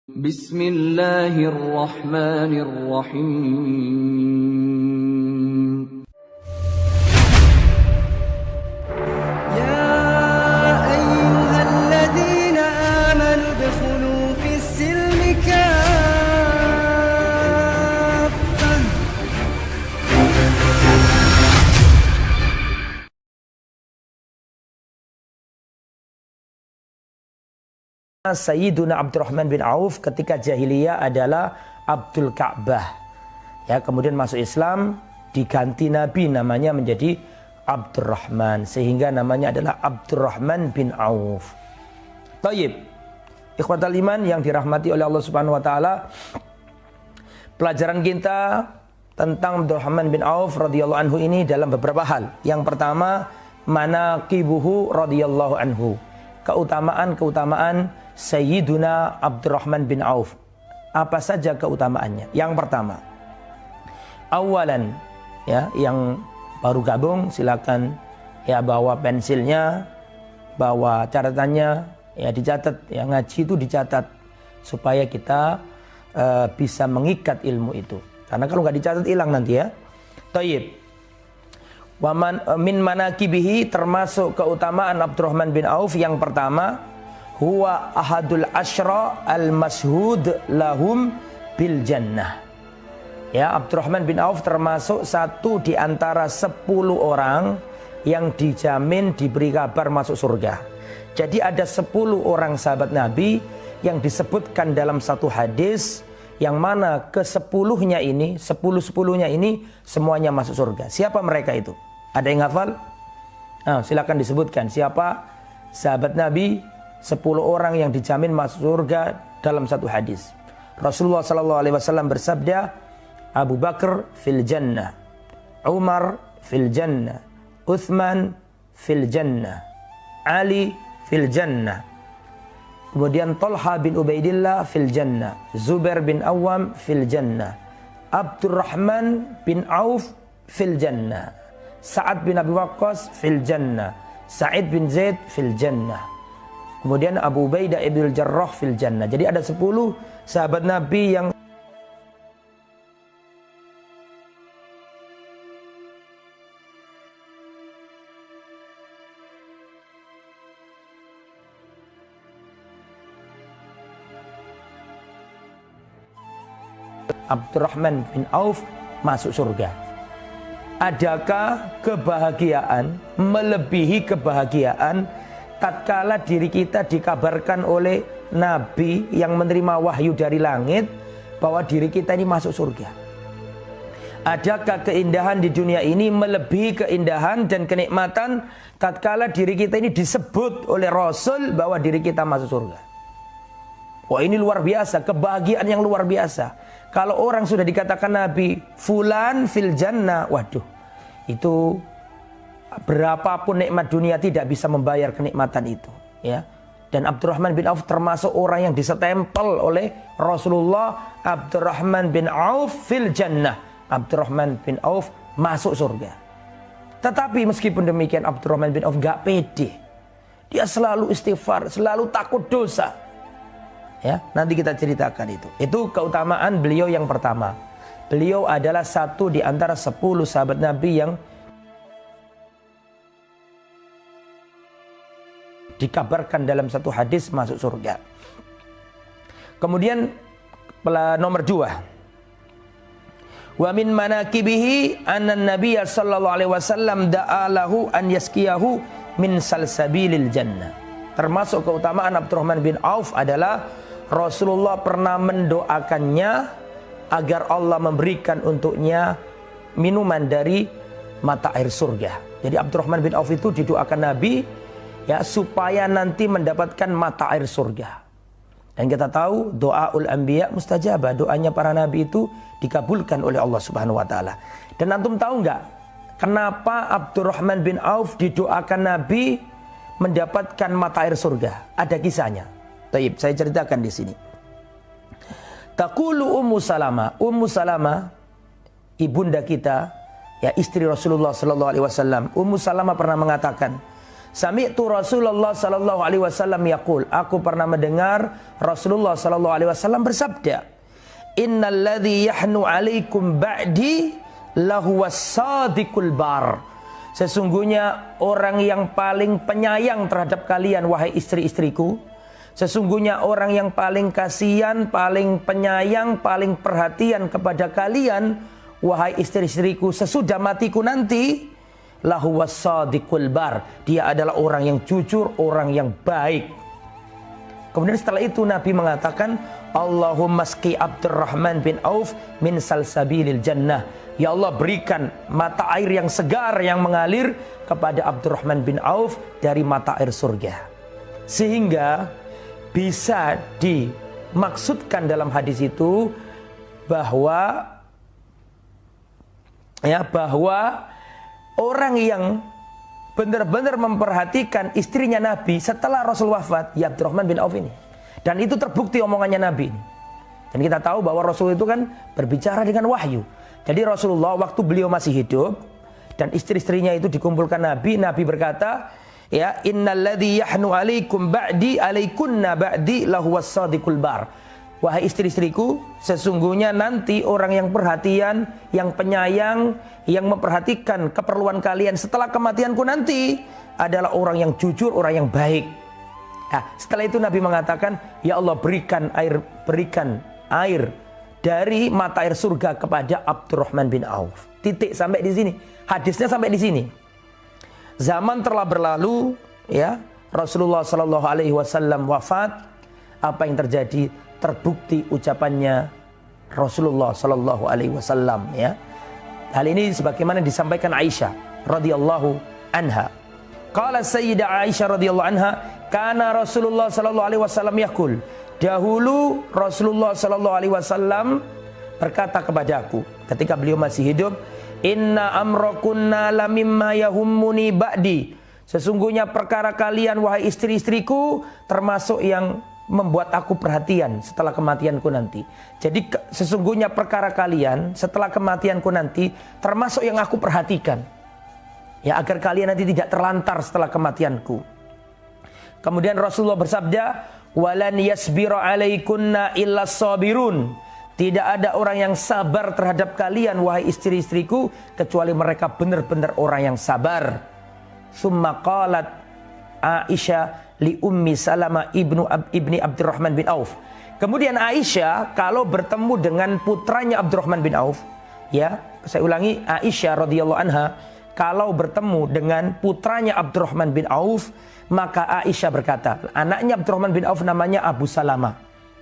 Bismillahirrahmanirrahim. يا أيها الذين آمنوا ادخلوا في السلم كافة. Sayyiduna Abdurrahman bin Auf ketika jahiliyah adalah Abdul Ka'bah. Ya, kemudian masuk Islam, diganti Nabi namanya menjadi Abdurrahman, sehingga namanya adalah Abdurrahman bin Auf. Tayyib. Ikhwatal iman yang dirahmati oleh Allah Subhanahu wa taala. Pelajaran kita tentang Abdurrahman bin Auf radhiyallahu anhu ini dalam beberapa hal. Yang pertama, manaqibuhu radhiyallahu anhu. Keutamaan-keutamaan Sayyiduna Abdurrahman bin Auf. Apa saja keutamaannya? Yang pertama, awalan, ya, yang baru gabung silakan ya bawa pensilnya, bawa catatannya, ya dicatat, ya ngaji itu dicatat supaya kita bisa mengikat ilmu itu. Karena kalau nggak dicatat hilang nanti ya. Thayyib. Min manaqibihi, termasuk keutamaan Abdurrahman bin Auf yang pertama, huwa ahadul asyra al-mashhud lahum bil jannah. Ya, Abdurrahman bin Auf termasuk satu di antara 10 orang yang dijamin diberi kabar masuk surga. Jadi ada 10 orang sahabat Nabi yang disebutkan dalam satu hadis, yang mana ke-10-nya ini, 10-10-nya ini semuanya masuk surga. Siapa mereka itu? Ada yang hafal? Nah, silakan disebutkan siapa sahabat Nabi 10 orang yang dijamin masuk surga dalam satu hadis. Rasulullah SAW bersabda, Abu Bakar fil jannah, Umar fil jannah, Uthman fil jannah, Ali fil jannah, kemudian Talha bin Ubaidillah fil jannah, Zubair bin Awam fil jannah, Abdurrahman bin Auf fil jannah, Sa'ad bin Abi Waqqas fil jannah, Sa'id bin Zaid fil jannah, kemudian Abu Ubaidah ibn Jarrah fil jannah. Jadi ada 10 sahabat Nabi yang Abdurrahman bin Auf masuk surga. Adakah kebahagiaan melebihi kebahagiaan tatkala diri kita dikabarkan oleh Nabi yang menerima wahyu dari langit bahwa diri kita ini masuk surga? Adakah keindahan di dunia ini melebihi keindahan dan kenikmatan tatkala diri kita ini disebut oleh Rasul bahwa diri kita masuk surga? Wah, ini luar biasa, kebahagiaan yang luar biasa. Kalau orang sudah dikatakan Nabi fulan fil jannah, waduh, itu berapapun nikmat dunia tidak bisa membayar kenikmatan itu, ya. Dan Abdurrahman bin Auf termasuk orang yang disestempel oleh Rasulullah, Abdurrahman bin Auf fil jannah. Abdurrahman bin Auf masuk surga. Tetapi meskipun demikian Abdurrahman bin Auf gak pede. Dia selalu istighfar, selalu takut dosa. Ya, nanti kita ceritakan itu. Itu keutamaan beliau yang pertama. Beliau adalah satu di antara 10 sahabat Nabi yang dikabarkan dalam satu hadis masuk surga. Kemudian nomor 2. Wa min manaqibihi anna Nabiy sallallahu alaihi wasallam da'a lahu an yaskiyahu min salsabilil jannah. Termasuk keutamaan Abdurrahman bin Auf adalah Rasulullah pernah mendoakannya agar Allah memberikan untuknya minuman dari mata air surga. Jadi Abdurrahman bin Auf itu didoakan Nabi, ya, supaya nanti mendapatkan mata air surga. Dan kita tahu doaul anbiya mustajabah, doanya para nabi itu dikabulkan oleh Allah Subhanahu wa taala. Dan antum tahu nggak kenapa Abdurrahman bin Auf didoakan Nabi mendapatkan mata air surga? Ada kisahnya. Taib, saya ceritakan di sini. Taqulu Ummu Salamah, ibunda kita, ya, istri Rasulullah sallallahu alaihi wasallam. Ummu Salamah pernah mengatakan, Sami'tu Rasulullah sallallahu alaihi wasallam yaqul, aku pernah mendengar Rasulullah sallallahu alaihi wasallam bersabda, innalladzi yahnu alaikum ba'di lahuwas sadiqul bar. Sesungguhnya orang yang paling penyayang terhadap kalian wahai istri-istriku, sesungguhnya orang yang paling kasihan, paling penyayang, paling perhatian kepada kalian wahai istri-istriku sesudah matiku nanti, lahuwas sadiqul bar. Dia adalah orang yang jujur, orang yang baik. Kemudian setelah itu Nabi mengatakan, Allahumma sqi Abdurrahman bin Auf min salsabilil jannah. Ya Allah, berikan mata air yang segar yang mengalir kepada Abdurrahman bin Auf dari mata air surga. Sehingga bisa dimaksudkan dalam hadis itu bahwa orang yang benar-benar memperhatikan istrinya Nabi setelah Rasul wafat, ya Abdurrahman bin Auf ini. Dan itu terbukti omongannya Nabi ini. Dan kita tahu bahwa Rasul itu kan berbicara dengan wahyu. Jadi Rasulullah waktu beliau masih hidup dan istri-istrinya itu dikumpulkan Nabi, Nabi berkata, ya innalladzi yahnu alaikum ba'di alaikunna ba'di lahuwas sadiqul bar. Wahai istri-istriku, sesungguhnya nanti orang yang perhatian, yang penyayang, yang memperhatikan keperluan kalian setelah kematianku nanti adalah orang yang jujur, orang yang baik. Nah, setelah itu Nabi mengatakan, ya Allah, berikan air dari mata air surga kepada Abdurrahman bin Auf. Titik sampai di sini. Hadisnya sampai di sini. Zaman telah berlalu, ya, Rasulullah Shallallahu Alaihi Wasallam wafat. Apa yang terjadi? Terbukti ucapannya Rasulullah Shallallahu Alaihi Wasallam. Ya, hal ini sebagaimana disampaikan Aisyah radhiyallahu anha. Qala Sayyidah Aisyah radhiyallahu anha, kana Rasulullah Shallallahu Alaihi Wasallam yaqul. Dahulu Rasulullah Shallallahu Alaihi Wasallam berkata kepadaku ketika beliau masih hidup, inna amrakunna lamimma yahummuni ba'di. Sesungguhnya perkara kalian wahai istri-istriku termasuk yang membuat aku perhatian setelah kematianku nanti. Jadi sesungguhnya perkara kalian setelah kematianku nanti termasuk yang aku perhatikan. Ya, agar kalian nanti tidak terlantar setelah kematianku. Kemudian Rasulullah bersabda, walan yasbira alaikunna illa sabirun. Tidak ada orang yang sabar terhadap kalian wahai istri-istriku kecuali mereka benar-benar orang yang sabar. Summa qalat Aisyah li ummi Salamah ibni Abdurrahman bin Auf. Kemudian Aisyah kalau bertemu dengan putranya Abdurrahman bin Auf, ya, saya ulangi, Aisyah radhiyallahu anha kalau bertemu dengan putranya Abdurrahman bin Auf, maka Aisyah berkata, anaknya Abdurrahman bin Auf namanya Abu Salamah.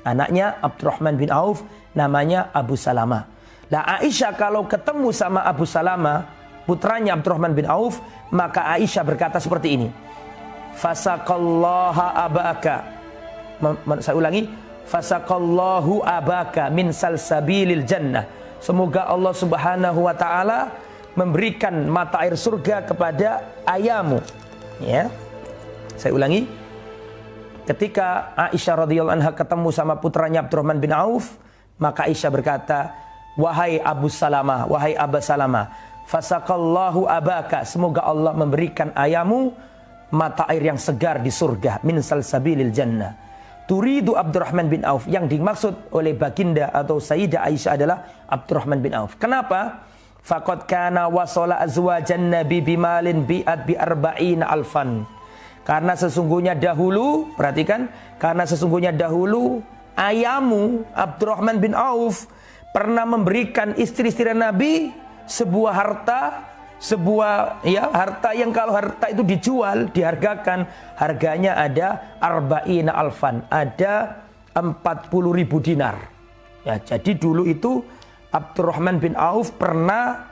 Anaknya Abdurrahman bin Auf namanya Abu Salamah. Nah, Aisyah kalau ketemu sama Abu Salamah, putranya Abdurrahman bin Auf, maka Aisyah berkata seperti ini. Fasaqallaha abaka. Saya ulangi, fasaqallahu abaka min salsabilil jannah. Semoga Allah Subhanahu wa taala memberikan mata air surga kepada ayahmu. Ya. Saya ulangi. Ketika Aisyah radhiyallahu anha ketemu sama putranya Abdurrahman bin Auf, maka Aisyah berkata, wahai Abu Salamah, wahai Aba Salamah, fasaqallahu abaka, semoga Allah memberikan ayahmu mata air yang segar di surga, min salsabilil jannah. Turidu Abdurrahman bin Auf, yang dimaksud oleh baginda atau Sayyidah Aisyah adalah Abdurrahman bin Auf. Kenapa? Faqad kana wasala azwajan nabi bimalin bi'at bi arba'ina alfan. Karena sesungguhnya dahulu, perhatikan, karena sesungguhnya dahulu ayahmu Abdurrahman bin Auf pernah memberikan istri-istri Nabi sebuah harta, harta yang kalau harta itu dijual, dihargakan, harganya ada arba'ina alfan, ada 40.000 dinar. Ya, jadi dulu itu Abdurrahman bin Auf pernah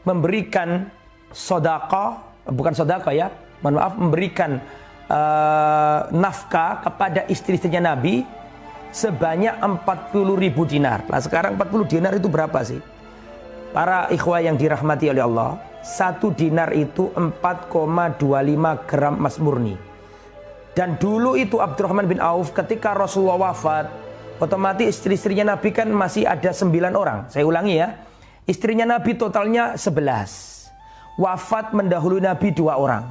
memberikan sedekah, bukan sedekah ya, memberikan nafkah kepada istri-istrinya Nabi sebanyak 40.000 dinar. Nah, sekarang 40 dinar itu berapa sih? Para ikhwah yang dirahmati oleh Allah, 1 dinar itu 4,25 gram emas murni. Dan dulu itu Abdurrahman bin Auf ketika Rasulullah wafat, otomatis istri-istrinya Nabi kan masih ada 9 orang. Saya ulangi ya, istrinya Nabi totalnya 11. Wafat mendahului Nabi 2 orang.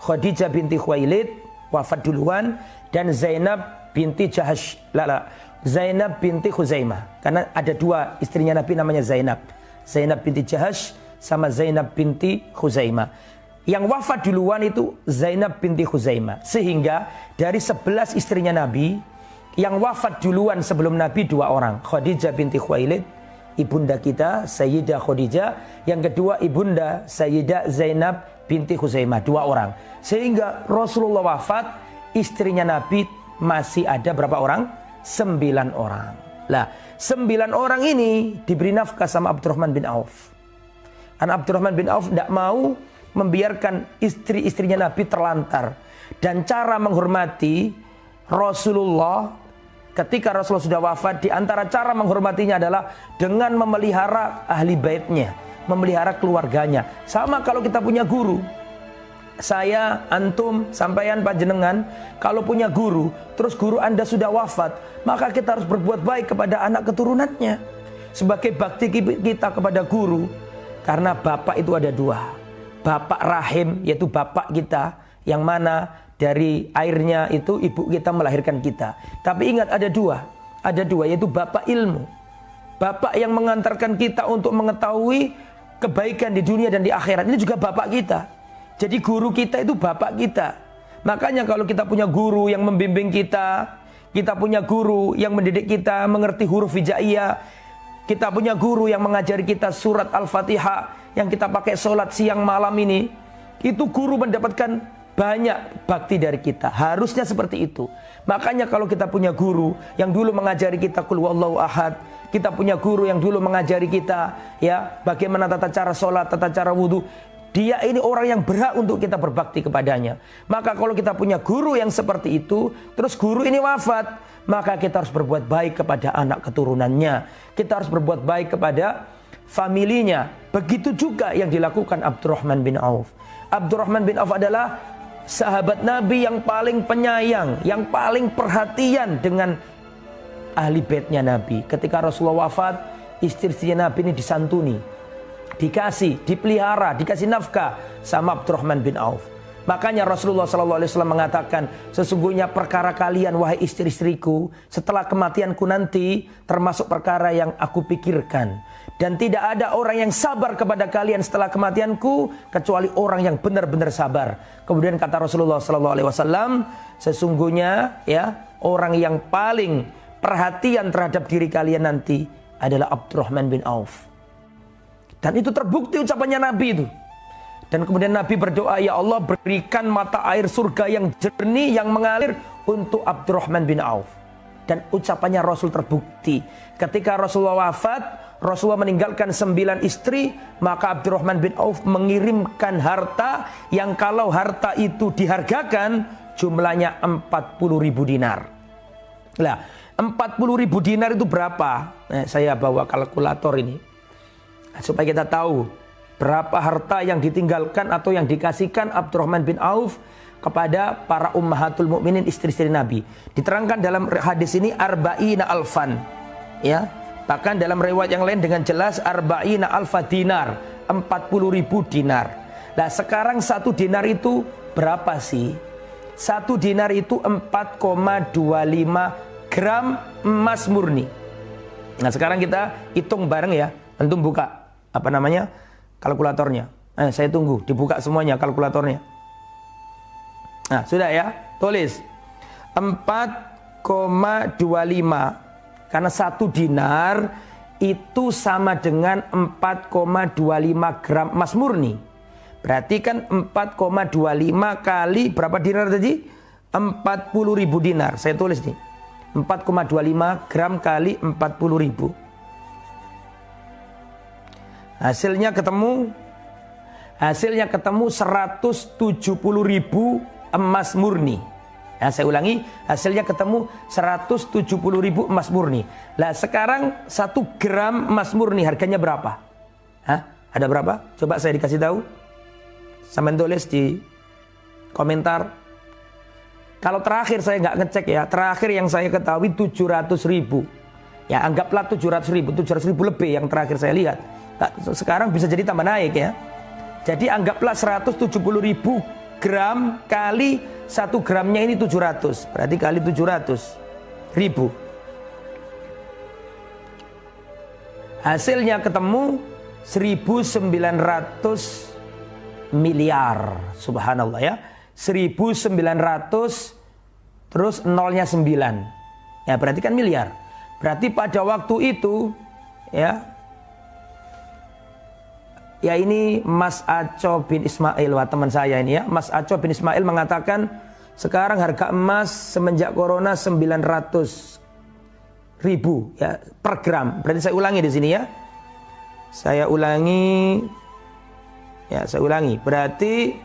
Khadijah binti Khuwailid wafat duluan, dan Zainab binti Jahash, Zainab binti Khuzaimah. Karena ada dua istrinya Nabi namanya Zainab. Zainab binti Jahash sama Zainab binti Khuzaimah. Yang wafat duluan itu Zainab binti Khuzaimah. Sehingga dari 11 istrinya Nabi, yang wafat duluan sebelum Nabi 2 orang. Khadijah binti Khuwailid, ibunda kita Sayyidah Khadijah. Yang kedua ibunda Sayyidah Zainab binti Khuzaimah, 2 orang. Sehingga Rasulullah wafat, istrinya Nabi masih ada berapa orang? 9 orang. Lah, 9 orang ini diberi nafkah sama Abdurrahman bin Auf. Dan Abdurrahman bin Auf tidak mau membiarkan istri-istrinya Nabi terlantar. Dan cara menghormati Rasulullah ketika Rasulullah sudah wafat, di antara cara menghormatinya adalah dengan memelihara ahli baitnya, memelihara keluarganya. Sama kalau kita punya guru, saya, antum, sampeyan, panjenengan, kalau punya guru, terus guru Anda sudah wafat, maka kita harus berbuat baik kepada anak keturunannya sebagai bakti kita kepada guru. Karena bapak itu ada 2. Bapak rahim, yaitu bapak kita, yang mana dari airnya itu ibu kita melahirkan kita. Tapi ingat ada 2. Ada 2, yaitu bapak ilmu. Bapak yang mengantarkan kita untuk mengetahui kebaikan di dunia dan di akhirat. Ini juga bapak kita. Jadi guru kita itu bapak kita. Makanya kalau kita punya guru yang membimbing kita, kita punya guru yang mendidik kita mengerti huruf hijaiyah, kita punya guru yang mengajari kita surat Al-Fatihah yang kita pakai sholat siang malam ini, itu guru mendapatkan banyak bakti dari kita. Harusnya seperti itu. Makanya kalau kita punya guru yang dulu mengajari kita qul huwallahu ahad, kita punya guru yang dulu mengajari kita ya bagaimana tata cara sholat, tata cara wudhu, dia ini orang yang berhak untuk kita berbakti kepadanya. Maka kalau kita punya guru yang seperti itu, terus guru ini wafat, maka kita harus berbuat baik kepada anak keturunannya. Kita harus berbuat baik kepada familinya. Begitu juga yang dilakukan Abdurrahman bin Auf. Abdurrahman bin Auf adalah sahabat Nabi yang paling penyayang, yang paling perhatian dengan ahli baitnya Nabi. Ketika Rasulullah wafat, istri-istrinya Nabi ini disantuni, dikasih, dipelihara, dikasih nafkah sama Abdurrahman bin Auf. Makanya Rasulullah SAW mengatakan, sesungguhnya perkara kalian wahai istri-istriku setelah kematianku nanti termasuk perkara yang aku pikirkan. Dan tidak ada orang yang sabar kepada kalian setelah kematianku kecuali orang yang benar-benar sabar. Kemudian kata Rasulullah SAW, sesungguhnya ya orang yang paling perhatian terhadap diri kalian nanti adalah Abdurrahman bin Auf. Dan itu terbukti ucapannya Nabi itu. Dan kemudian Nabi berdoa, ya Allah berikan mata air surga yang jernih, yang mengalir untuk Abdurrahman bin Auf. Dan ucapannya Rasul terbukti. Ketika Rasulullah wafat, Rasulullah meninggalkan 9 istri, maka Abdurrahman bin Auf mengirimkan harta yang kalau harta itu dihargakan jumlahnya 40.000 dinar. Nah, 40.000 dinar itu berapa? Saya bawa kalkulator ini supaya kita tahu berapa harta yang ditinggalkan atau yang dikasihkan Abdurrahman bin Auf kepada para ummahatul mukminin, istri-istri Nabi. Diterangkan dalam hadis ini arba'ina alfan, ya. Bahkan dalam riwayat yang lain dengan jelas arba'ina alfa dinar, 40.000 dinar. Nah, sekarang 1 dinar itu berapa sih? 1 dinar itu 4,25 gram emas murni. Nah, sekarang kita hitung bareng ya. Antum buka apa namanya? Kalkulatornya. Saya tunggu dibuka semuanya kalkulatornya. Nah, sudah ya, tulis 4,25. Karena 1 dinar itu sama dengan 4,25 gram emas murni. Berarti kan 4,25 kali berapa dinar tadi? 40.000 dinar. Saya tulis nih. 4,25 gram kali 40.000. Hasilnya ketemu 170.000 emas murni. Nah, saya ulangi, hasilnya ketemu 170.000 emas murni. Lah sekarang 1 gram emas murni harganya berapa? Hah? Ada berapa? Coba saya dikasih tahu. Sampai tulis di komentar. Kalau terakhir saya nggak ngecek ya, terakhir yang saya ketahui 700.000. Ya anggaplah 700.000 lebih yang terakhir saya lihat. Sekarang bisa jadi tambah naik ya. Jadi anggaplah 170.000 gram kali 1 gramnya ini 700. Berarti kali 700 ribu. Hasilnya ketemu 1.900 miliar. Subhanallah ya. 1.900 terus nolnya 9. Ya berarti kan miliar. Berarti pada waktu itu ya ini Mas Aco bin Ismail, wah teman saya ini ya. Mas Aco bin Ismail mengatakan sekarang harga emas semenjak corona 900.000 ya per gram. Berarti saya ulangi di sini ya. Saya ulangi. Berarti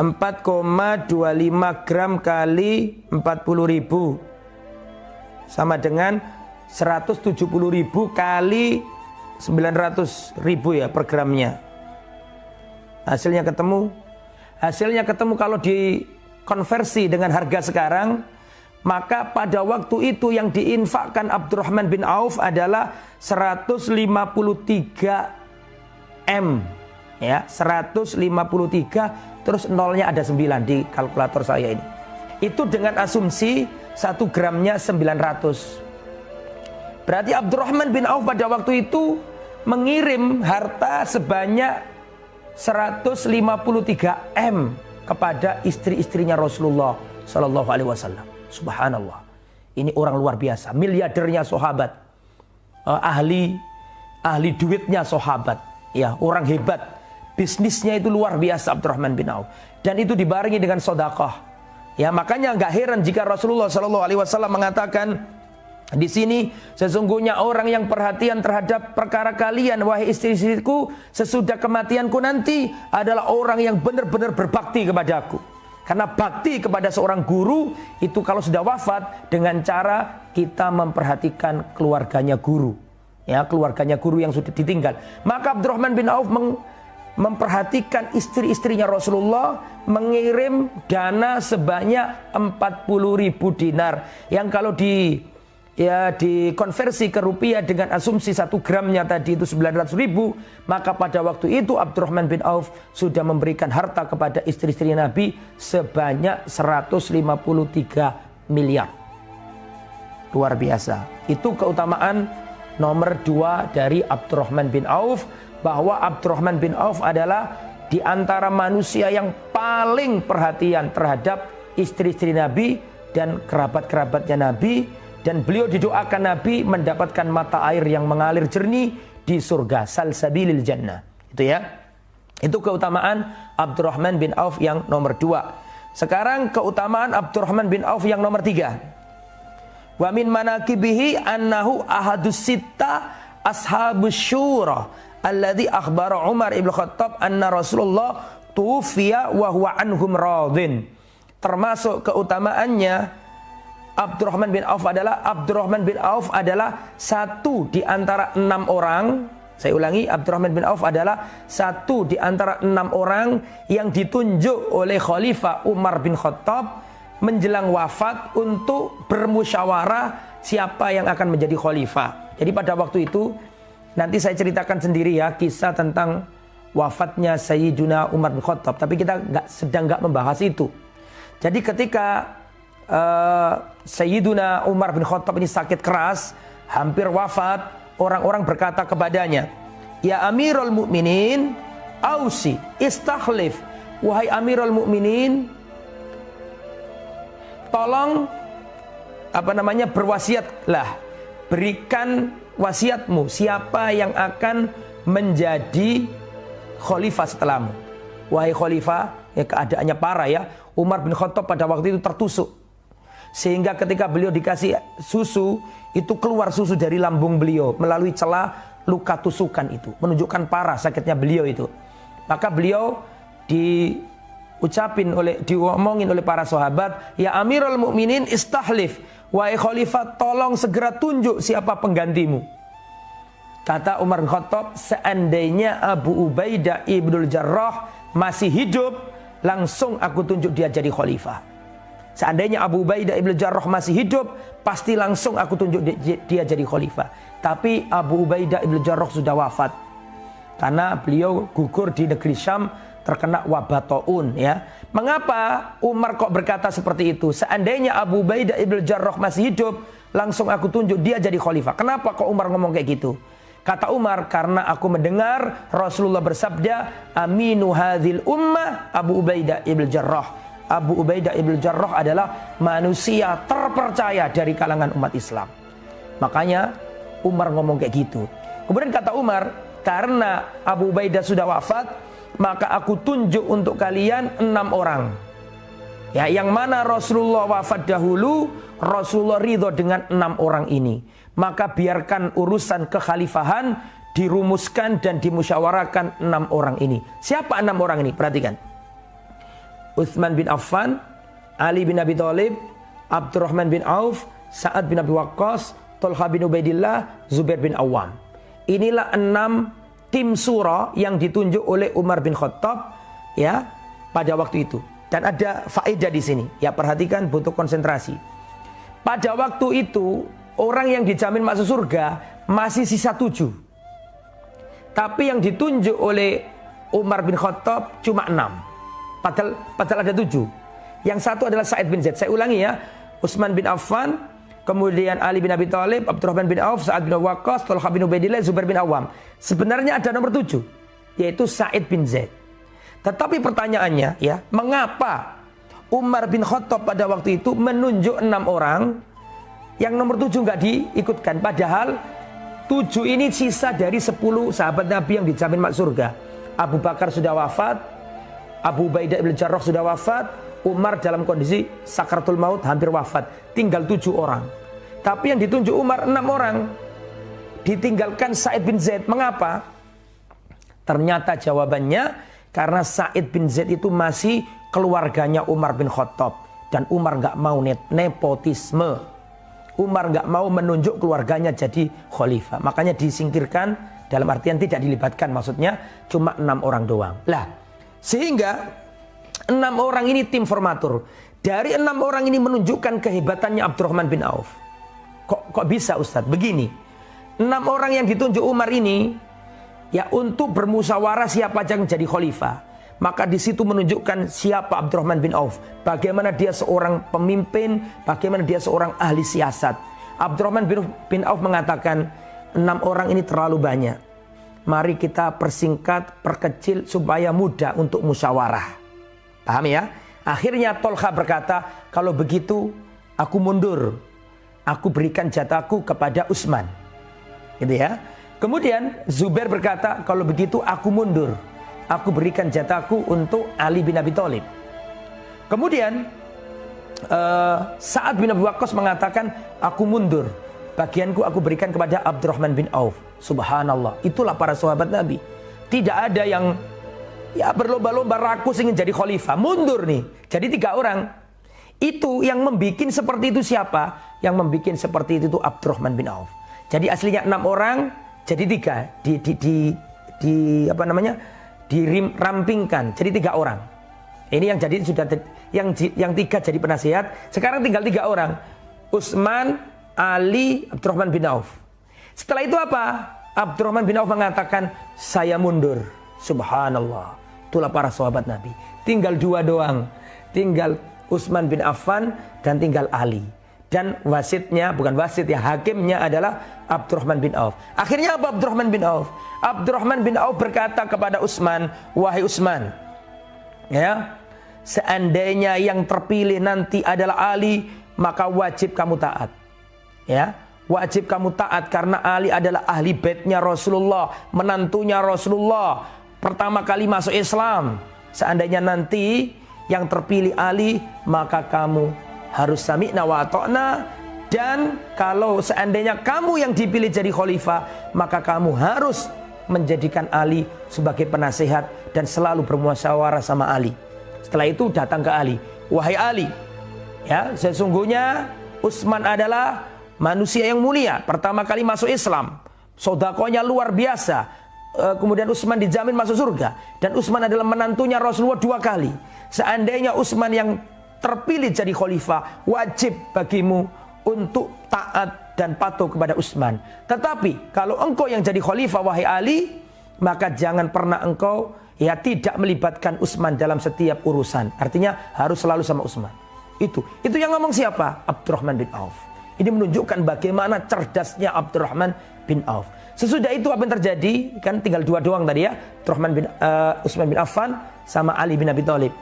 4,25 gram kali 40.000 sama dengan 170.000 kali 900.000 ya per gramnya. Hasilnya ketemu kalau dikonversi dengan harga sekarang, maka pada waktu itu yang diinfakkan Abdurrahman bin Auf adalah 153 M ya, 153 terus nolnya ada 9 di kalkulator saya ini. Itu dengan asumsi 1 gramnya 900. Berarti Abdurrahman bin Auf pada waktu itu mengirim harta sebanyak 153 M kepada istri-istrinya Rasulullah Sallallahu Alaihi Wasallam. Subhanallah. Ini orang luar biasa, miliardernya sahabat, ahli duitnya sahabat, ya orang hebat, bisnisnya itu luar biasa Abdurrahman bin Auf. Dan itu dibarengi dengan sedekah. Ya makanya nggak heran jika Rasulullah Sallallahu Alaihi Wasallam mengatakan di sini, sesungguhnya orang yang perhatian terhadap perkara kalian, wahai istri-istriku, sesudah kematianku nanti adalah orang yang benar-benar berbakti kepadaku. Karena bakti kepada seorang guru itu kalau sudah wafat dengan cara kita memperhatikan keluarganya guru, ya keluarganya guru yang sudah ditinggal. Maka Abdurrahman bin Auf memperhatikan istri-istrinya Rasulullah, mengirim dana sebanyak 40.000 dinar yang kalau dikonversi ke rupiah dengan asumsi 1 gramnya tadi itu 900.000, maka pada waktu itu Abdurrahman bin Auf sudah memberikan harta kepada istri-istri Nabi sebanyak 153 miliar. Luar biasa. Itu keutamaan nomor 2 dari Abdurrahman bin Auf, bahwa Abdurrahman bin Auf adalah di antara manusia yang paling perhatian terhadap istri-istri Nabi dan kerabat-kerabatnya Nabi. Dan beliau didoakan Nabi mendapatkan mata air yang mengalir jernih di surga, salsabilil jannah. Itu ya. Itu keutamaan Abdurrahman bin Auf yang nomor 2. Sekarang keutamaan Abdurrahman bin Auf yang nomor 3. Wa min manaqibihi annahu ahadus sitta ashabus syura alladzi akhbara Umar ibn Khattab anna Rasulullah tufiya wa huwa anhum radin. Termasuk keutamaannya Abdurrahman bin Auf adalah satu di antara 6 orang. Saya ulangi, Abdurrahman bin Auf adalah satu di antara 6 orang yang ditunjuk oleh Khalifah Umar bin Khattab menjelang wafat untuk bermusyawarah siapa yang akan menjadi khalifah. Jadi pada waktu itu nanti saya ceritakan sendiri ya kisah tentang wafatnya Sayyiduna Umar bin Khattab, tapi kita sedang nggak membahas itu. Jadi ketika Sayyiduna Umar bin Khattab ini sakit keras, hampir wafat, orang-orang berkata kepadanya, "Ya Amirul Mukminin, ausi istakhlif." Wahai Amirul Mukminin, tolong berwasiatlah, berikan wasiatmu, siapa yang akan menjadi khalifah setelahmu. Wahai khalifah, ya keadaannya parah ya. Umar bin Khattab pada waktu itu tertusuk, sehingga ketika beliau dikasih susu, itu keluar susu dari lambung beliau melalui celah luka tusukan itu, menunjukkan parah sakitnya beliau itu. Maka beliau diomongin oleh para sahabat, "Ya Amirul Mukminin istahlif." Wahai khalifah, tolong segera tunjuk siapa penggantimu. Kata Umar bin Khattab, seandainya Abu Ubaidah ibnul Jarrah masih hidup, langsung aku tunjuk dia jadi khalifah. Seandainya Abu Ubaidah ibn Jarrah masih hidup, pasti langsung aku tunjuk dia jadi khalifah. Tapi Abu Ubaidah ibn Jarrah sudah wafat, karena beliau gugur di negeri Syam terkena wabah taun ya. Mengapa Umar kok berkata seperti itu? Seandainya Abu Ubaidah ibn Jarrah masih hidup, langsung aku tunjuk dia jadi khalifah. Kenapa kok Umar ngomong kayak gitu? Kata Umar, karena aku mendengar Rasulullah bersabda, aminu hadhil ummah Abu Ubaidah ibn Jarrah. Abu Ubaidah ibn Jarrah adalah manusia terpercaya dari kalangan umat Islam. Makanya Umar ngomong kayak gitu. Kemudian kata Umar, karena Abu Ubaidah sudah wafat, maka aku tunjuk untuk kalian 6 orang. Ya, yang mana Rasulullah wafat dahulu, Rasulullah ridho dengan 6 orang ini. Maka biarkan urusan kekhalifahan dirumuskan dan dimusyawarahkan 6 orang ini. Siapa 6 orang ini? Perhatikan. Utsman bin Affan, Ali bin Abi Thalib, Abdurrahman bin Auf, Sa'ad bin Abi Waqqas, Thalhah bin Ubaidillah, Zubair bin Awam. Inilah 6 tim surah yang ditunjuk oleh Umar bin Khattab ya pada waktu itu. Dan ada faedah di sini. Ya, perhatikan, butuh konsentrasi. Pada waktu itu orang yang dijamin masuk surga masih sisa 7. Tapi yang ditunjuk oleh Umar bin Khattab cuma 6. Padahal ada 7. Yang satu adalah Sa'id bin Zaid. Saya ulangi ya. Utsman bin Affan, kemudian Ali bin Abi Thalib, Abdurrahman bin Auf, Sa'ad bin Waqqas, Thalhah bin Ubaidillah, Zubair bin Awam. Sebenarnya ada nomor 7, yaitu Sa'id bin Zaid. Tetapi pertanyaannya ya, mengapa Umar bin Khattab pada waktu itu menunjuk 6 orang, yang nomor 7 nggak diikutkan? Padahal 7 ini sisa dari 10 sahabat Nabi yang dijamin masuk surga. Abu Bakar sudah wafat, Abu Ubaidah ibn Jarrah sudah wafat, Umar dalam kondisi sakaratul maut hampir wafat. Tinggal 7 orang. Tapi yang ditunjuk Umar 6 orang. Ditinggalkan Sa'id bin Zaid. Mengapa? Ternyata jawabannya karena Sa'id bin Zaid itu masih keluarganya Umar bin Khattab. Dan Umar gak mau nepotisme. Umar gak mau menunjuk keluarganya jadi khalifah. Makanya disingkirkan, dalam artian tidak dilibatkan. Maksudnya cuma 6 orang doang. Lah, sehingga 6 orang ini tim formatur. Dari 6 orang ini menunjukkan kehebatannya Abdurrahman bin Auf. Kok bisa Ustadz? Begini, 6 orang yang ditunjuk Umar ini ya untuk bermusyawarah siapa yang jadi khalifah. Maka di situ menunjukkan siapa Abdurrahman bin Auf, bagaimana dia seorang pemimpin, bagaimana dia seorang ahli siasat. Abdurrahman bin Auf mengatakan 6 orang ini terlalu banyak. Mari kita persingkat, perkecil supaya mudah untuk musyawarah. Paham ya? Akhirnya Thalhah berkata, kalau begitu aku mundur. Aku berikan jatahku kepada Utsman. Gitu ya. Kemudian Zubair berkata, kalau begitu aku mundur. Aku berikan jatahku untuk Ali bin Abi Thalib. Kemudian Sa'ad bin Abi Waqqas mengatakan, aku mundur. Bagianku aku berikan kepada Abdurrahman bin Auf. Subhanallah. Itulah para sahabat Nabi. Tidak ada yang ya berlomba-lomba rakus ingin jadi khalifah. Mundur nih. Jadi 3 orang. Itu yang membikin seperti itu siapa? Yang membikin seperti itu Abdurrahman bin Auf. Jadi aslinya 6 orang, jadi 3. Dirampingkan. Jadi 3 orang. Ini yang jadi sudah yang 3 jadi penasihat. Sekarang tinggal 3 orang. Utsman, Ali, Abdurrahman bin Auf. Setelah itu apa? Abdurrahman bin Auf mengatakan, saya mundur. Subhanallah. Itulah para sahabat Nabi. Tinggal 2 doang. Tinggal Utsman bin Affan dan tinggal Ali. Dan wasitnya, bukan wasit ya, hakimnya adalah Abdurrahman bin Auf. Akhirnya apa Abdurrahman bin Auf? Abdurrahman bin Auf berkata kepada Utsman, wahai Utsman, ya, seandainya yang terpilih nanti adalah Ali, maka wajib kamu taat. Ya, wajib kamu taat karena Ali adalah ahli baitnya Rasulullah, menantunya Rasulullah, pertama kali masuk Islam. Seandainya nanti yang terpilih Ali, maka kamu harus sami'na wa ata'na. Dan kalau seandainya kamu yang dipilih jadi khalifah, maka kamu harus menjadikan Ali sebagai penasehat dan selalu bermusyawarah sama Ali. Setelah itu datang ke Ali, wahai Ali, ya, sesungguhnya Utsman adalah manusia yang mulia, pertama kali masuk Islam, sedekahnya luar biasa. Kemudian Utsman dijamin masuk surga. Dan Utsman adalah menantunya Rasulullah 2 kali. Seandainya Utsman yang terpilih jadi khalifah, wajib bagimu untuk taat dan patuh kepada Utsman. Tetapi kalau engkau yang jadi khalifah wahai Ali, maka jangan pernah engkau ya tidak melibatkan Utsman dalam setiap urusan. Artinya harus selalu sama Utsman. Itu yang ngomong siapa? Abdurrahman bin Auf. Ini menunjukkan bagaimana cerdasnya Abdurrahman bin Auf. Sesudah itu apa yang terjadi? Kan tinggal dua doang tadi ya, Utsman bin Affan sama Ali bin Abi Thalib.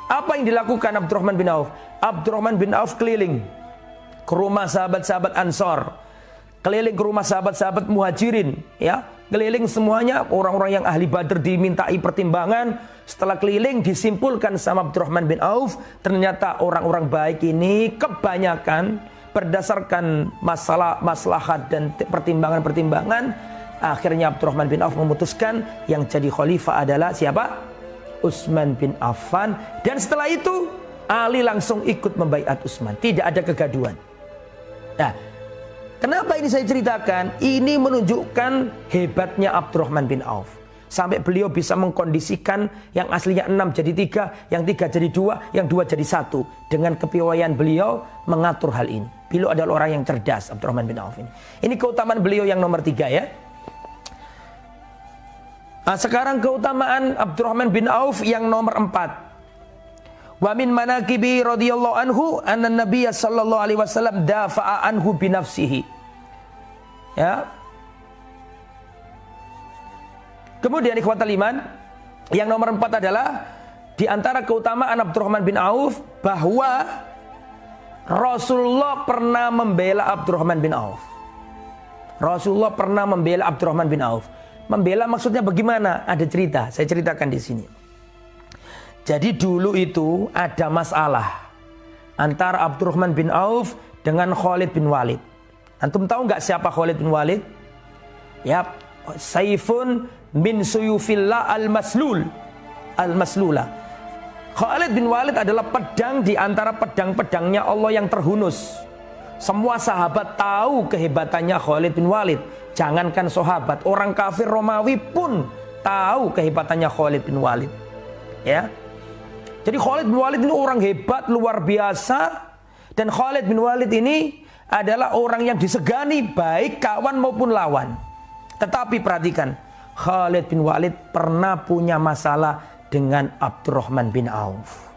Apa yang dilakukan Abdurrahman bin Auf? Abdurrahman bin Auf keliling ke rumah sahabat-sahabat Ansor, keliling ke rumah sahabat-sahabat Muhajirin, ya, keliling semuanya orang-orang yang ahli Badr dimintai pertimbangan. Setelah keliling disimpulkan sama Abdurrahman bin Auf, ternyata orang-orang baik ini kebanyakan berdasarkan maslahat dan pertimbangan-pertimbangan, akhirnya Abdurrahman bin Auf memutuskan yang jadi khalifah adalah siapa? Utsman bin Affan. Dan setelah itu Ali langsung ikut membaiat Utsman, tidak ada kegaduhan. Nah, kenapa ini saya ceritakan? Ini menunjukkan hebatnya Abdurrahman bin Auf. Sampai beliau bisa mengkondisikan yang aslinya 6 jadi 3, yang 3 jadi 2, yang 2 jadi 1. Dengan kepiawaian beliau mengatur hal ini. Beliau adalah orang yang cerdas, Abdurrahman bin Auf ini. Ini keutamaan beliau yang nomor 3 ya. Nah, sekarang keutamaan Abdurrahman bin Auf yang nomor 4. Wa min manaqibi radhiyallahu anhu anna Nabiy sallallahu alaihi wasallam dafa'a anhu bi nafsihi. Ya. Kemudian ikhwatal iman, yang nomor 4 adalah di antara keutamaan Abdurrahman bin Auf bahwa Rasulullah pernah membela Abdurrahman bin Auf. Rasulullah pernah membela Abdurrahman bin Auf. Membela maksudnya bagaimana? Ada cerita, saya ceritakan di sini. Jadi dulu itu ada masalah antara Abdurrahman bin Auf dengan Khalid bin Walid. Antum tahu nggak siapa Khalid bin Walid? Ya, Saifun min suyufillah al-maslula. Khalid bin Walid adalah pedang di antara pedang-pedangnya Allah yang terhunus. Semua sahabat tahu kehebatannya Khalid bin Walid. Jangankan sahabat, orang kafir Romawi pun tahu kehebatannya Khalid bin Walid. Ya. Jadi Khalid bin Walid ini orang hebat luar biasa, dan Khalid bin Walid ini adalah orang yang disegani baik kawan maupun lawan. Tetapi perhatikan, Khalid bin Walid pernah punya masalah dengan Abdurrahman bin Auf.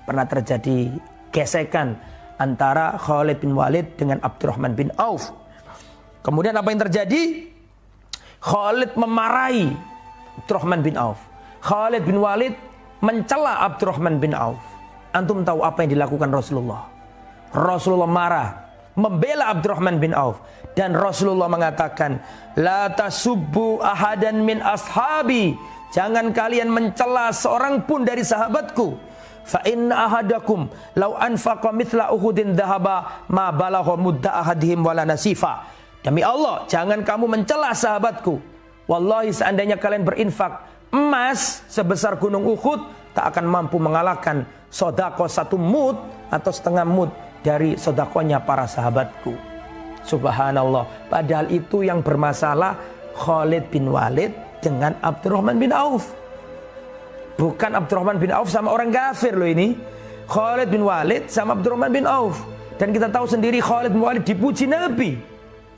Pernah terjadi gesekan antara Khalid bin Walid dengan Abdurrahman bin Auf. Kemudian apa yang terjadi? Khalid memarahi Abdurrahman bin Auf. Khalid bin Walid mencela Abdurrahman bin Auf. Antum tahu apa yang dilakukan Rasulullah? Rasulullah marah, membela Abdurrahman bin Auf, dan Rasulullah mengatakan, la tasubbu ahadan min ashabi. Jangan kalian mencela seorang pun dari sahabatku. Fa inna ahadakum law anfaqa mithla Uhudin dhahaba ma balagha mudda ahadihim wala nasifa. Demi Allah, jangan kamu mencela sahabatku. Wallahi, seandainya kalian berinfak emas sebesar gunung Uhud, tak akan mampu mengalahkan sodako 1 mud atau setengah mud dari sodakonya para sahabatku. Subhanallah. Padahal itu yang bermasalah Khalid bin Walid dengan Abdurrahman bin Auf. Bukan Abdurrahman bin Auf sama orang kafir loh ini. Khalid bin Walid sama Abdurrahman bin Auf. Dan kita tahu sendiri Khalid bin Walid dipuji Nabi.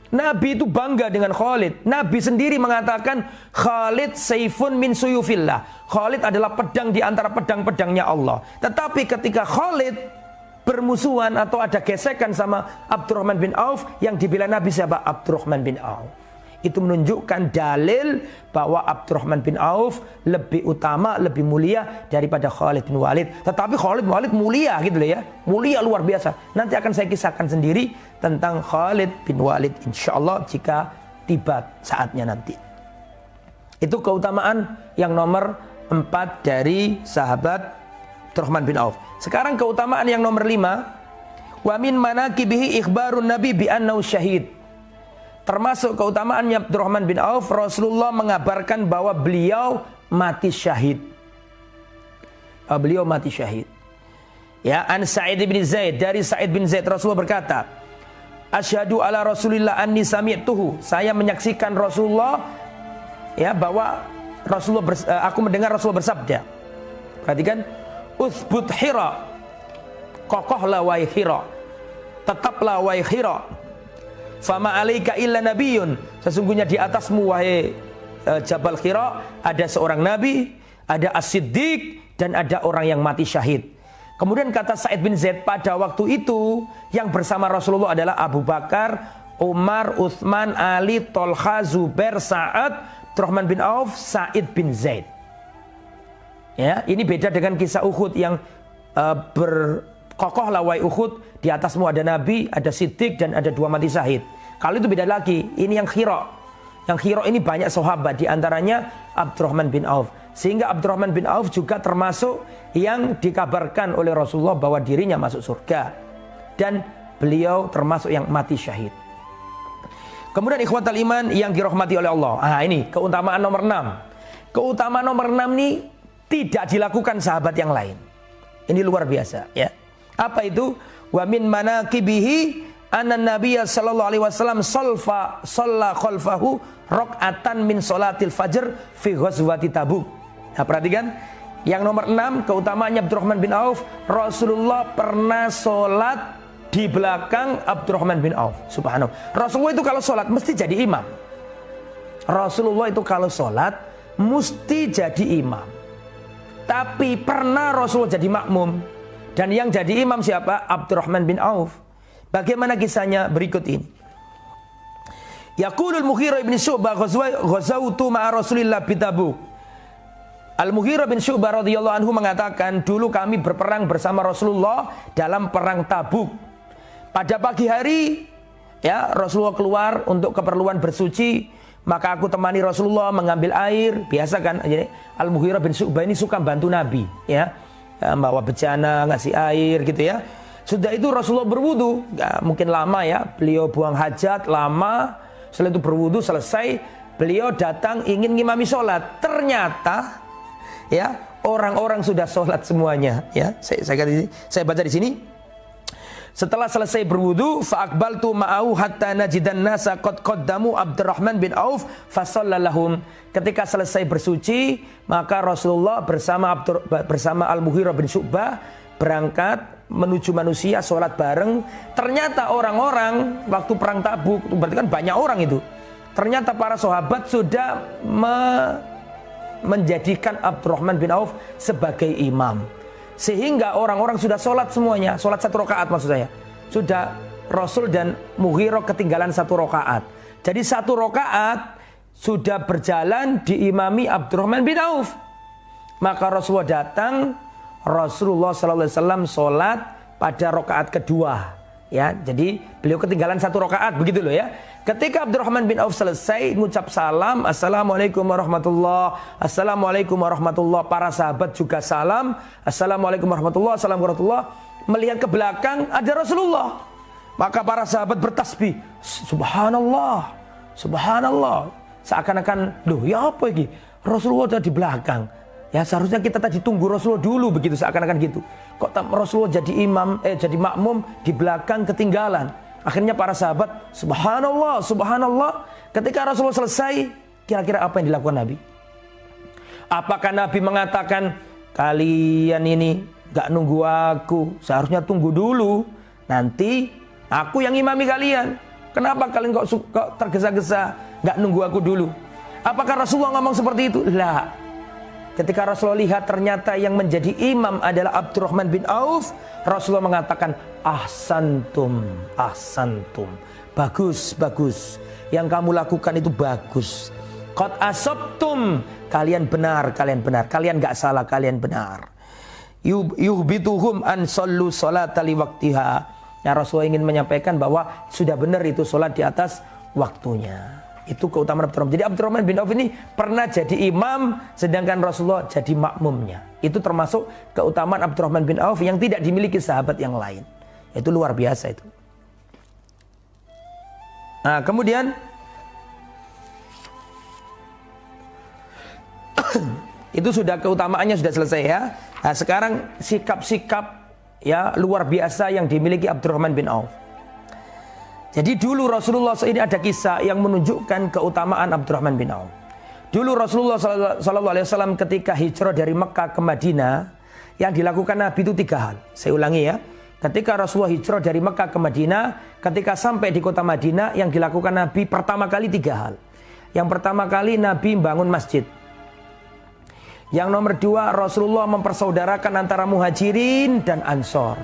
Nabi itu bangga dengan Khalid. Nabi sendiri mengatakan Khalid saifun min suyufillah. Khalid adalah pedang di antara pedang-pedangnya Allah. Tetapi ketika Khalid bermusuhan atau ada gesekan sama Abdurrahman bin Auf, yang dibela Nabi siapa? Abdurrahman bin Auf. Itu menunjukkan dalil bahwa Abdurrahman bin Auf lebih utama, lebih mulia daripada Khalid bin Walid. Tetapi Khalid bin Walid mulia gitu loh ya. Mulia luar biasa. Nanti akan saya kisahkan sendiri tentang Khalid bin Walid insyaallah jika tiba saatnya nanti. Itu keutamaan yang nomor 4 dari sahabat Abdurrahman bin Auf. Sekarang keutamaan yang nomor 5. Wa min manaqibihi ikhbarun nabi bi annahu syahid. Termasuk keutamaannya Abdurrahman bin Auf, Rasulullah mengabarkan bahwa beliau mati syahid. Beliau mati syahid. Ya, an Sa'id bin Zaid, dari Sa'id bin Zaid Rasulullah berkata, asyhadu ala Rasulillah anni sami'tuhu. Saya menyaksikan Rasulullah, ya, bahwa Rasulullah aku mendengar Rasulullah bersabda. Perhatikan, uthbut Hira. Kokohlah wahai Hira. Tetaplah wahai Hira. Fama alaika illa nabiyun. Sesungguhnya di atasmu wahai Jabal Hira ada seorang nabi. ada As-Siddiq, dan ada orang yang mati syahid. Kemudian kata Sa'id bin Zaid, pada waktu itu yang bersama Rasulullah adalah Abu Bakar, Umar, Utsman, Ali, Tolha, Zubair, Sa'ad, Abdurrahman bin Auf, Sa'id bin Zaid. Ya, ini beda dengan kisah Uhud yang berkokoh lawai Uhud, di atasmu ada Nabi, ada Siddiq, dan ada 2 mati syahid. Kalau itu beda lagi, ini yang Khira. Yang Khira ini banyak sahabat, di antaranya Abdurrahman bin Auf. Sehingga Abdurrahman bin Auf juga termasuk yang dikabarkan oleh Rasulullah bahwa dirinya masuk surga. Dan beliau termasuk yang mati syahid. Kemudian ikhwatal iman yang dirahmati oleh Allah. Ini keutamaan nomor 6. Keutamaan nomor 6 ini tidak dilakukan sahabat yang lain. Ini luar biasa ya. Apa itu? Wa min manaqibihi anna Nabiy sallallahu alaihi wasallam shalla khalfahu raq'atan min sholatil fajr fi ghazwati Tabuk. Nah, perhatikan yang nomor 6, keutamaannya Abdurrahman bin Auf, Rasulullah pernah sholat di belakang Abdurrahman bin Auf. Subhanallah. Rasulullah itu kalau sholat mesti jadi imam. Rasulullah itu kalau sholat mesti jadi imam. Tapi pernah Rasulullah jadi makmum. Dan yang jadi imam siapa? Abdurrahman bin Auf. Bagaimana kisahnya? Berikut ini. Yaqulul Mughirah bin Syu'bah ghazawtu ma'a Rasulillah bi Tabuk. Al-Mughirah bin Syu'bah radhiyallahu anhu mengatakan, dulu kami berperang bersama Rasulullah dalam perang Tabuk. Pada pagi hari, ya, Rasulullah keluar untuk keperluan bersuci, maka aku temani Rasulullah mengambil air. Biasa kan, Al-Mughirah bin Syu'bah ini suka bantu Nabi, ya, bawa bejana, ngasih air gitu ya. Sudah itu Rasulullah berwudu, mungkin lama ya, beliau buang hajat lama. Setelah itu berwudu selesai, beliau datang ingin ngimami sholat. Ternyata ya, orang-orang sudah sholat semuanya. Ya, saya baca di sini. Setelah selesai berwudu, fa'aqbaltu ma'ahu hatta najidan nasa qad qaddamu Abdurrahman bin Auf fasallalahum. Ketika selesai bersuci, maka Rasulullah bersama Al-Mughirah bin Syu'bah berangkat menuju manusia, sholat bareng. Ternyata orang-orang waktu perang Tabuk, berarti kan banyak orang itu. Ternyata para sahabat sudah menjadikan Abdurrahman bin Auf sebagai imam. Sehingga orang-orang sudah sholat semuanya. Sholat 1 rakaat maksud saya. Sudah Rasul dan Mughirah ketinggalan 1 rakaat. Jadi 1 rakaat sudah berjalan diimami Abdurrahman bin Auf. Maka Rasulullah datang, Rasulullah SAW sholat pada rakaat kedua. Ya, jadi beliau ketinggalan 1 rakaat, begitu loh ya. Ketika Abdurrahman bin Auf selesai mengucap salam, Assalamualaikum warahmatullah, Assalamualaikum warahmatullah. Para sahabat juga salam, Assalamualaikum warahmatullah, Assalamualaikum warahmatullah. Melihat ke belakang ada Rasulullah. Maka para sahabat bertasbih, Subhanallah, Subhanallah. Seakan-akan, loh ya apa ini? Rasulullah ada di belakang. Ya seharusnya kita tadi tunggu Rasulullah dulu, begitu seakan-akan gitu. Kok Rasulullah jadi imam, jadi makmum di belakang ketinggalan. Akhirnya para sahabat, Subhanallah, Subhanallah. Ketika Rasulullah selesai, kira-kira apa yang dilakukan Nabi? Apakah Nabi mengatakan, kalian ini gak nunggu aku, seharusnya tunggu dulu, nanti aku yang imami kalian. Kenapa kalian kok tergesa-gesa, gak nunggu aku dulu? Apakah Rasulullah ngomong seperti itu? Lah. Ketika Rasulullah lihat ternyata yang menjadi imam adalah Abdurrahman bin Auf, Rasulullah mengatakan, ahsantum, ahsantum. Bagus, bagus. Yang kamu lakukan itu bagus. Qad asabtum, kalian benar, kalian benar. Kalian gak salah, kalian benar. Yuhbituhum an sallu salata li waqtiha. Ya, Rasulullah ingin menyampaikan bahwa sudah benar itu sholat di atas waktunya. Itu keutamaan Abdurrahman. Jadi Abdurrahman bin Auf ini pernah jadi imam, sedangkan Rasulullah jadi makmumnya. Itu termasuk keutamaan Abdurrahman bin Auf yang tidak dimiliki sahabat yang lain. Itu luar biasa itu. Nah, kemudian itu sudah keutamaannya sudah selesai ya. Nah, sekarang sikap-sikap ya luar biasa yang dimiliki Abdurrahman bin Auf. Jadi dulu Rasulullah ini ada kisah yang menunjukkan keutamaan Abdurrahman bin Auf. Dulu Rasulullah SAW ketika hijrah dari Mekah ke Madinah, yang dilakukan Nabi itu 3 hal. Saya ulangi ya. Ketika Rasulullah hijrah dari Mekah ke Madinah, ketika sampai di kota Madinah, yang dilakukan Nabi pertama kali 3 hal. Yang pertama kali Nabi bangun masjid. Yang nomor 2, Rasulullah mempersaudarakan antara muhajirin dan ansor.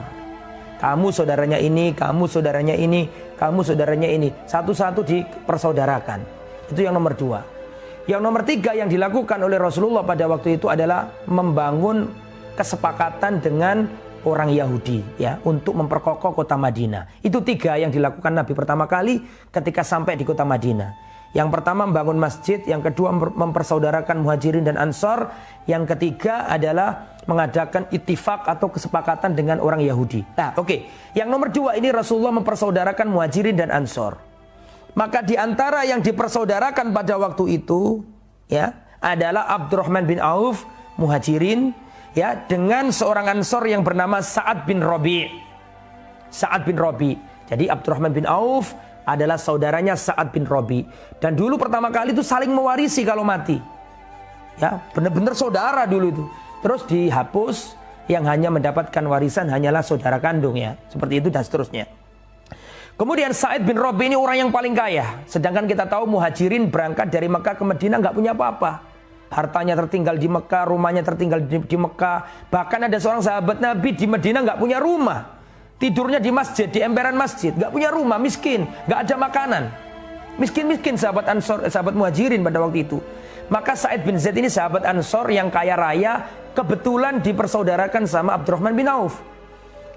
Kamu saudaranya ini, kamu saudaranya ini, kamu saudaranya ini. Satu-satu dipersaudarakan. Itu yang nomor 2. Yang nomor 3 yang dilakukan oleh Rasulullah pada waktu itu adalah membangun kesepakatan dengan orang Yahudi, ya, untuk memperkokoh kota Madinah. Itu 3 yang dilakukan Nabi pertama kali ketika sampai di kota Madinah. Yang pertama membangun masjid, yang kedua mempersaudarakan muhajirin dan ansor, yang ketiga adalah mengadakan ittifaq atau kesepakatan dengan orang Yahudi. Nah, oke. Yang nomor 2 ini Rasulullah mempersaudarakan muhajirin dan ansor. Maka di antara yang dipersaudarakan pada waktu itu, ya, adalah Abdurrahman bin Auf, muhajirin, ya, dengan seorang ansor yang bernama Sa'ad bin Rabi'. Sa'ad bin Rabi'. Jadi Abdurrahman bin Auf adalah saudaranya Sa'ad bin Rabi'. Dan dulu pertama kali itu saling mewarisi kalau mati. Ya, benar-benar saudara dulu itu. Terus dihapus, yang hanya mendapatkan warisan hanyalah saudara kandung, ya. Seperti itu dan seterusnya. Kemudian Sa'ad bin Rabi' ini orang yang paling kaya. Sedangkan kita tahu muhajirin berangkat dari Mekah ke Madinah nggak punya apa-apa. Hartanya tertinggal di Mekah, rumahnya tertinggal di Mekah. Bahkan ada seorang sahabat Nabi di Madinah nggak punya rumah. Tidurnya di masjid, di emperan masjid. Gak punya rumah, miskin. Gak ada makanan. Miskin-miskin sahabat Ansor, sahabat muhajirin pada waktu itu. Maka Sa'id bin Zaid ini sahabat Ansor yang kaya raya, kebetulan dipersaudarakan sama Abdurrahman bin Auf.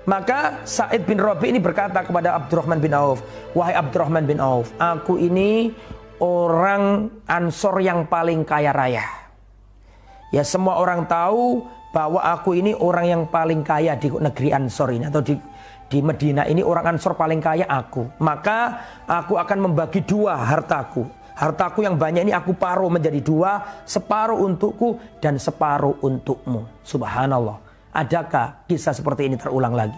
Maka Sa'id bin Rabi' ini berkata kepada Abdurrahman bin Auf, wahai Abdurrahman bin Auf, aku ini orang Ansor yang paling kaya raya. Ya, semua orang tahu bahwa aku ini orang yang paling kaya di negeri Ansor ini, atau di Madinah ini orang Ansor paling kaya aku. Maka aku akan membagi 2 hartaku. Hartaku yang banyak ini aku paruh menjadi 2, separuh untukku dan separuh untukmu. Subhanallah. Adakah kisah seperti ini terulang lagi?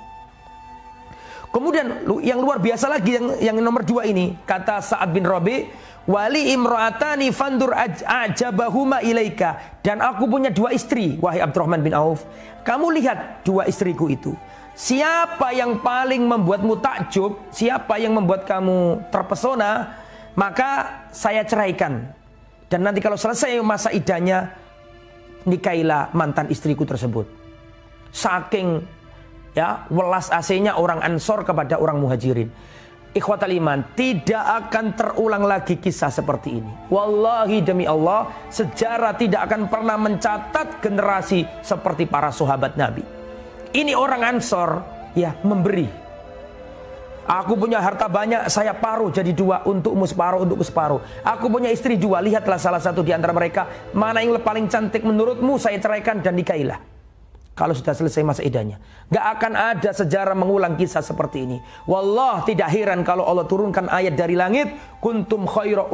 Kemudian yang luar biasa lagi yang nomor 2 ini, kata Sa'ad bin Rabi', wali imra'atani fandur ajabahuma ilaika, dan aku punya 2 istri, wahai Abdurrahman bin Auf. Kamu lihat 2 istriku itu. Siapa yang paling membuatmu takjub, siapa yang membuat kamu terpesona, maka saya ceraikan. Dan nanti kalau selesai masa iddahnya, nikahilah mantan istriku tersebut. Saking, ya, welas asihnya orang Ansor kepada orang muhajirin. Ikhwatal iman, tidak akan terulang lagi kisah seperti ini. Wallahi demi Allah, sejarah tidak akan pernah mencatat generasi seperti para sahabat Nabi. Ini orang Ansor, ya, memberi. Aku punya harta banyak, saya paruh jadi 2, untukmu separuh, untukku separuh. Aku punya istri 2, lihatlah salah satu di antara mereka, mana yang paling cantik menurutmu, saya ceraikan dan nikahilah. Kalau sudah selesai masa iddahnya. Gak akan ada sejarah mengulang kisah seperti ini. Wallah, tidak heran kalau Allah turunkan ayat dari langit, kuntum khaira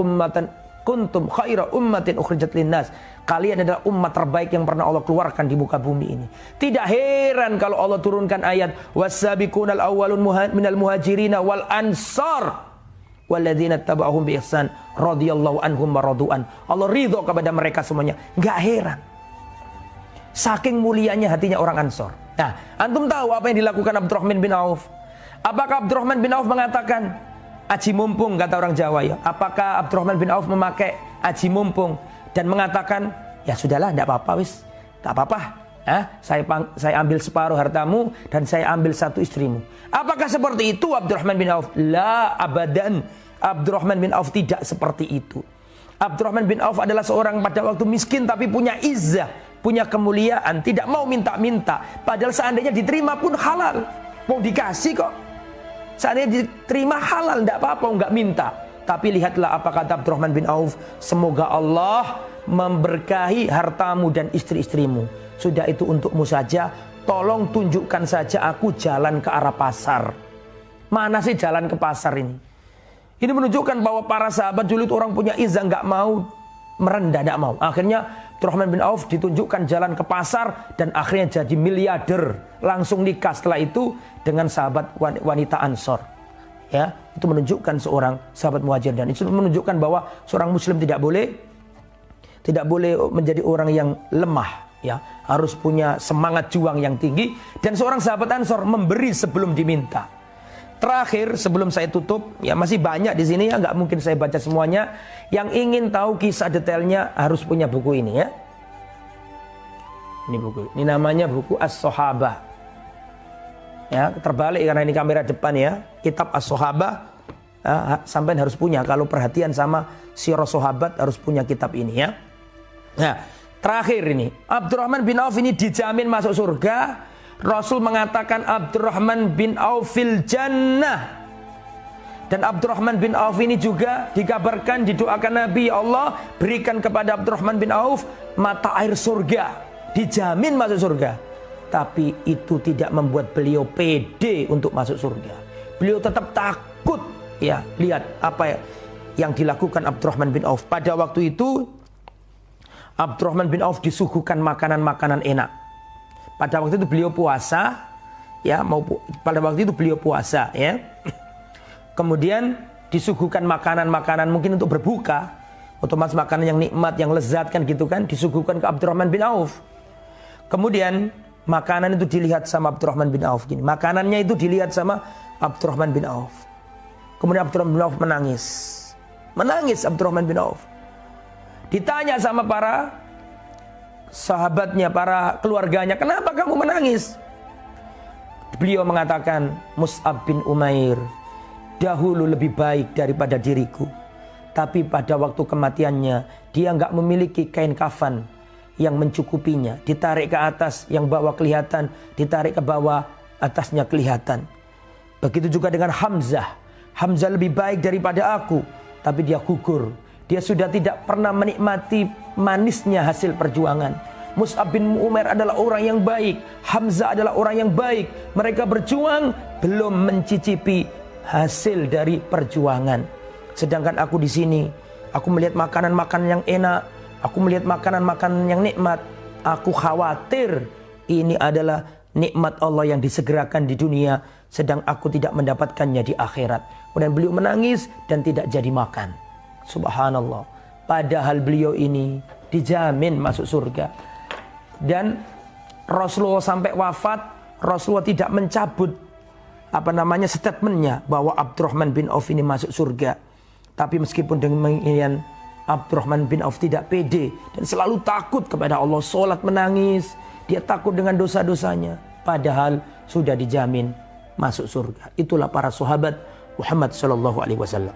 ummatin ukhrijat linnas. Kalian adalah umat terbaik yang pernah Allah keluarkan di muka bumi ini. Tidak heran kalau Allah turunkan ayat wasabiqunal awwalun minal muhajirin wal ansar walladzina tabauhum bi ihsan radhiyallahu anhum wa radu'an. Allah ridho kepada mereka semuanya. Enggak heran. Saking mulianya hatinya orang Ansor. Nah, antum tahu apa yang dilakukan Abdurrahman bin Auf? Apakah Abdurrahman bin Auf mengatakan aji mumpung, kata orang Jawa, ya? Apakah Abdurrahman bin Auf memakai aji mumpung dan mengatakan, ya sudahlah, tidak apa-apa, wis, tak apa-apa, saya ambil separuh hartamu dan saya ambil 1 istrimu. Apakah seperti itu Abdurrahman bin Auf? La abadan. Abdurrahman bin Auf tidak seperti itu. Abdurrahman bin Auf adalah seorang pada waktu miskin tapi punya izzah, punya kemuliaan, tidak mau minta-minta. Padahal seandainya diterima pun halal, mau dikasih kok. Seandainya diterima halal, tidak apa-apa, nggak minta. Tapi lihatlah apa kata Abdurrahman bin Auf, semoga Allah memberkahi hartamu dan istri-istrimu. Sudah itu untukmu saja, tolong tunjukkan saja aku jalan ke arah pasar. Mana sih jalan ke pasar ini? Ini menunjukkan bahwa para sahabat dulu itu orang punya izah, nggak mau merendah, nggak mau. Akhirnya Abdurrahman bin Auf ditunjukkan jalan ke pasar dan akhirnya jadi miliarder. Langsung nikah setelah itu dengan sahabat wanita Ansor. Ya, itu menunjukkan seorang sahabat muhajir, dan itu menunjukkan bahwa seorang muslim tidak boleh menjadi orang yang lemah, ya. Harus punya semangat juang yang tinggi, dan seorang sahabat Ansor memberi sebelum diminta. Terakhir sebelum saya tutup, ya masih banyak di sini, ya nggak mungkin saya baca semuanya. Yang ingin tahu kisah detailnya harus punya buku ini, ya. Ini buku. Ini namanya buku As-Sahabah. Ya, terbalik karena ini kamera depan ya. Kitab As-Sahabah. Sampai harus punya, kalau perhatian sama sirah sahabat harus punya kitab ini ya. Nah, terakhir ini Abdurrahman bin Auf ini dijamin masuk surga. Rasul mengatakan Abdurrahman bin Auf fil jannah. Dan Abdurrahman bin Auf ini juga dikabarkan, didoakan Nabi, Allah berikan kepada Abdurrahman bin Auf mata air surga, dijamin masuk surga. Tapi itu tidak membuat beliau pede untuk masuk surga. Beliau tetap takut. Ya, lihat apa yang dilakukan Abdurrahman bin Auf. Pada waktu itu Abdurrahman bin Auf disuguhkan makanan-makanan enak. Pada waktu itu beliau puasa, ya, pada waktu itu beliau puasa, ya. Kemudian disuguhkan makanan-makanan mungkin untuk berbuka, otomatis makanan yang nikmat, yang lezat kan gitu kan, disuguhkan ke Abdurrahman bin Auf. Kemudian makanan itu dilihat sama Abdurrahman bin Auf gini. Makanannya itu dilihat sama Abdurrahman bin Auf. Kemudian Abdurrahman bin Auf menangis. Menangis Abdurrahman bin Auf. Ditanya sama para sahabatnya, para keluarganya, kenapa kamu menangis? Beliau mengatakan, Mus'ab bin Umair dahulu lebih baik daripada diriku. Tapi pada waktu kematiannya, dia nggak memiliki kain kafan yang mencukupinya. Ditarik ke atas, yang bawah kelihatan. Ditarik ke bawah, atasnya kelihatan. Begitu juga dengan Hamzah. Hamzah lebih baik daripada aku, tapi dia gugur. Dia sudah tidak pernah menikmati manisnya hasil perjuangan. Mus'ab bin Umair adalah orang yang baik, Hamzah adalah orang yang baik. Mereka berjuang belum mencicipi hasil dari perjuangan. Sedangkan aku di sini, aku melihat makanan-makanan yang enak, aku melihat makanan-makanan yang nikmat. Aku khawatir ini adalah nikmat Allah yang disegerakan di dunia, sedang aku tidak mendapatkannya di akhirat. Kemudian beliau menangis dan tidak jadi makan. Subhanallah. Padahal beliau ini dijamin masuk surga. Dan Rasulullah sampai wafat, Rasulullah tidak mencabut statementnya bahwa Abdurrahman bin Auf ini masuk surga. Tapi meskipun demikian, Abdurrahman bin Auf tidak pede dan selalu takut kepada Allah. Salat menangis, dia takut dengan dosa-dosanya. Padahal sudah dijamin masuk surga. Itulah para sahabat Muhammad sallallahu alaihi wasallam.